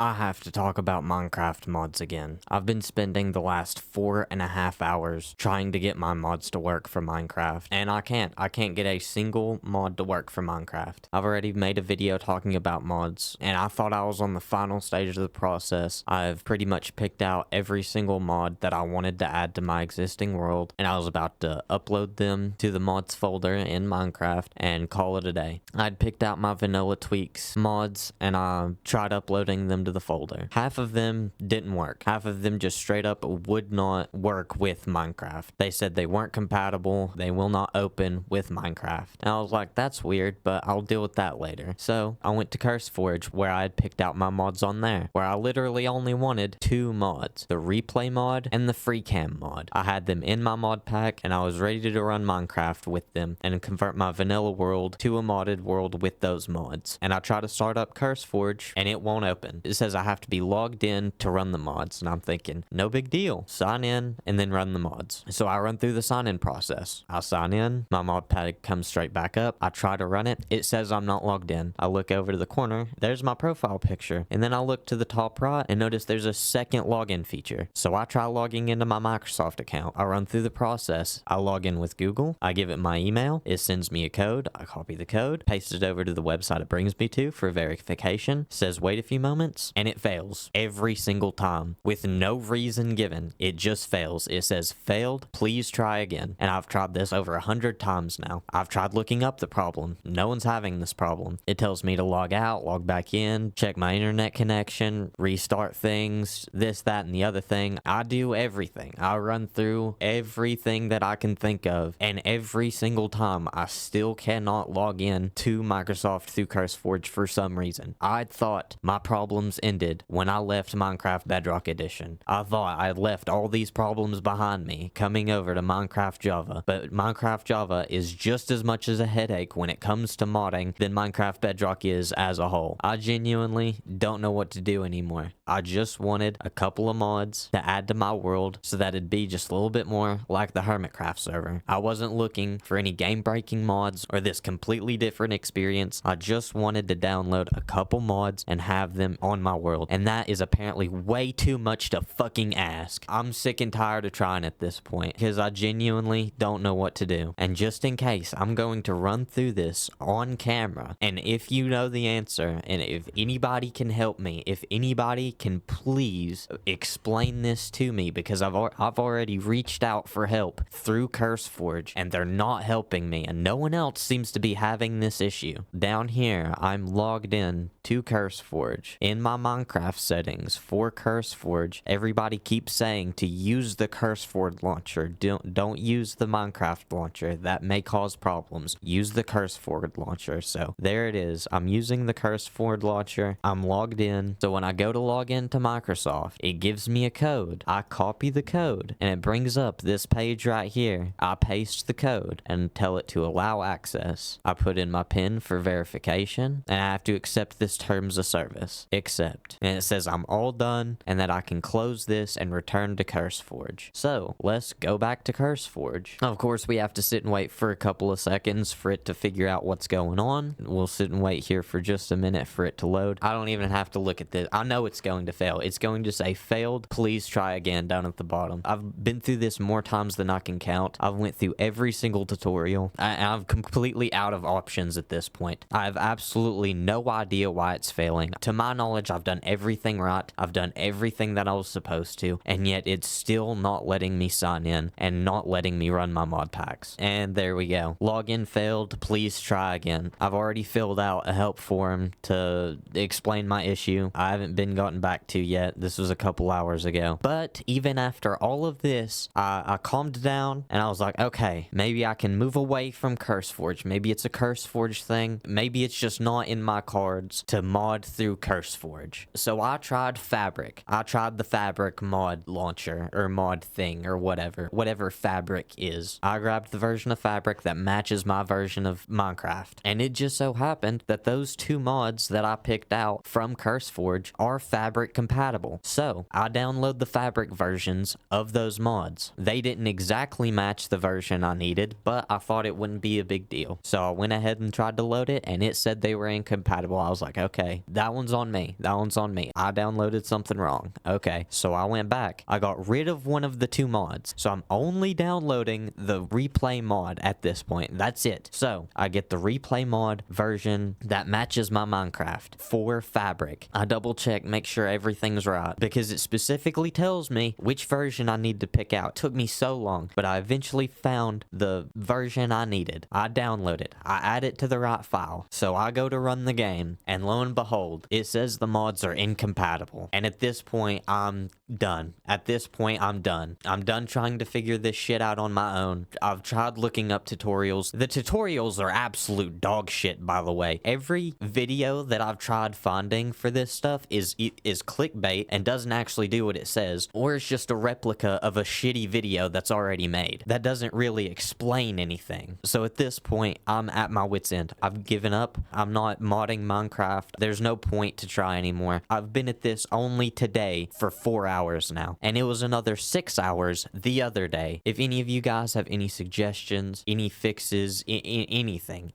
I have to talk about Minecraft mods again. I've been spending the last 4.5 hours trying to get my mods to work for Minecraft, and I can't. I can't get a single mod to work for Minecraft. I've already made a video talking about mods, and I thought I was on the final stage of the process. I've pretty much picked out every single mod that I wanted to add to my existing world, and I was about to upload them to the mods folder in Minecraft and call it a day. I'd picked out my vanilla tweaks mods, and I tried uploading them to the folder. Half of them didn't work. Half of them just straight up would not work with Minecraft. They said they weren't compatible. They will not open with Minecraft. And I was like, that's weird, but I'll deal with that later. So I went to CurseForge, where I had picked out my mods on there, where I literally only wanted two mods, the replay mod and the free cam mod. I had them in my mod pack, and I was ready to run Minecraft with them and convert my vanilla world to a modded world with those mods. And I try to start up CurseForge, and it won't open. It says I have to be logged in to run the mods, and I'm thinking, no big deal. Sign in and then run the mods. So I run through the sign-in process. I sign in, my mod pack comes straight back up. I try to run it. It says I'm not logged in. I look over to the corner. There's my profile picture. And then I look to the top right and notice there's a second login feature. So I try logging into my Microsoft account. I run through the process. I log in with Google. I give it my email. It sends me a code. I copy the code, paste it over to the website it brings me to for verification. Says wait a few moments, and it fails every single time with no reason given. It just fails. It says failed, please try again. And I've tried this over 100 times now. I've tried looking up the problem. No one's having this problem. It tells me to log out, log back in, check my internet connection, restart things, this, that, and the other thing. I do everything. I run through everything that I can think of, and every single time I still cannot log in to Microsoft through CurseForge for some reason. I thought my problems ended when I left Minecraft Bedrock Edition. I thought I had left all these problems behind me coming over to Minecraft Java, but Minecraft Java is just as much as a headache when it comes to modding than Minecraft Bedrock is as a whole. I genuinely don't know what to do anymore. I just wanted a couple of mods to add to my world so that it'd be just a little bit more like the Hermitcraft server. I wasn't looking for any game-breaking mods or this completely different experience. I just wanted to download a couple mods and have them on my world, and that is apparently way too much to fucking ask. I'm sick and tired of trying at this point because I genuinely don't know what to do. And just in case, I'm going to run through this on camera, and if you know the answer, and if anybody can help me, if anybody can please explain this to me, because I've already reached out for help through CurseForge, and they're not helping me, and no one else seems to be having this issue. Down here, I'm logged in to CurseForge. In my Minecraft settings for CurseForge, everybody keeps saying to use the CurseForge launcher. Don't use the Minecraft launcher. That may cause problems. Use the CurseForge launcher. So there it is. I'm using the CurseForge launcher. I'm logged in. So when I go to log into Microsoft, it gives me a code. I copy the code, and it brings up this page right here. I paste the code and tell it to allow access. I put in my PIN for verification, and I have to accept this terms of service. Accept. And it says I'm all done and that I can close this and return to CurseForge. So let's go back to CurseForge. Of course, we have to sit and wait for a couple of seconds for it to figure out what's going on. We'll sit and wait here for just a minute for it to load. I don't even have to look at this. I know it's going to fail. It's going to say failed. Please try again down at the bottom. I've been through this more times than I can count. I've went through every single tutorial. I'm completely out of options at this point. I have absolutely no idea why it's failing. To my knowledge, I've done everything right. I've done everything that I was supposed to, and yet it's still not letting me sign in and not letting me run my mod packs. And there we go. Login failed. Please try again. I've already filled out a help form to explain my issue. I haven't been gotten back to yet. This was a couple hours ago. But even after all of this, I calmed down and I was like, okay, maybe I can move away from CurseForge. Maybe it's a CurseForge thing. Maybe it's just not in my cards to mod through CurseForge. So I tried Fabric. I tried the Fabric mod launcher or mod thing or whatever Fabric is. I grabbed the version of Fabric that matches my version of Minecraft. And it just so happened that those two mods that I picked out from CurseForge are Fabric compatible. So I download the Fabric versions of those mods. They didn't exactly match the version I needed, but I thought it wouldn't be a big deal. So I went ahead and tried to load it, and it said they were incompatible. I was like, okay, that one's on me. That one's on me. I downloaded something wrong. Okay, so I went back. I got rid of one of the 2 mods. So I'm only downloading the replay mod at this point. That's it. So I get the replay mod version that matches my Minecraft for Fabric. I double check, make sure everything's right, because it specifically tells me which version I need to pick out. It took me so long, but I eventually found the version I needed. I download it. I add it to the right file. So I go to run the game, and lo and behold, it says the mods are incompatible. And at this point, I'm done. At this point, I'm done. I'm done trying to figure this shit out on my own. I've tried looking up tutorials. The tutorials are absolute dog shit, by the way. Every video that I've tried finding for this stuff is clickbait and doesn't actually do what it says, or it's just a replica of a shitty video that's already made. That doesn't really explain anything. So at this point, I'm at my wit's end. I've given up. I'm not modding Minecraft. There's no point to try anymore. I've been at this only today for 4 hours now, and it was another 6 hours the other day. If any of you guys have any suggestions, any fixes, anything,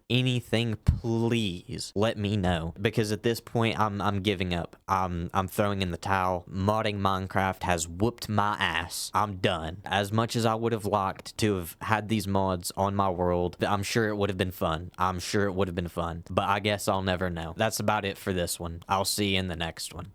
please let me know, because at this point I'm giving up. I'm throwing in the towel. Modding Minecraft has whooped my ass. I'm done. As much as I would have liked to have had these mods on my world, I'm sure it would have been fun. I'm sure it would have been fun, but I guess I'll never know. That's about it for this one. I'll see you in the next one.